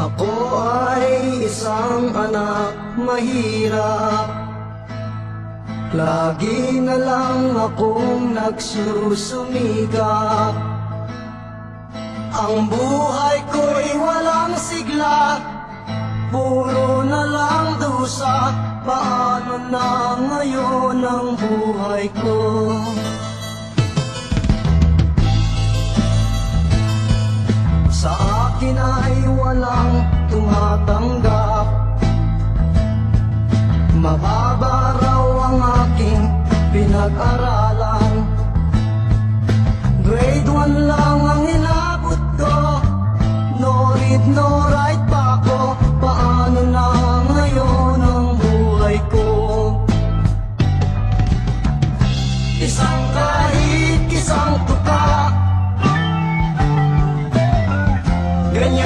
Ako ay isang anak mahirap, lagi na lang akong nagsusumikap. Ang buhay ko'y walang sigla, puro na lang dusa. Paano na ngayon ang buhay ko? Sa akin ay walang tumatanggap, mababa raw ang aking pinag-aralan. Grade 1 lang ang inabot ko, no read, no write.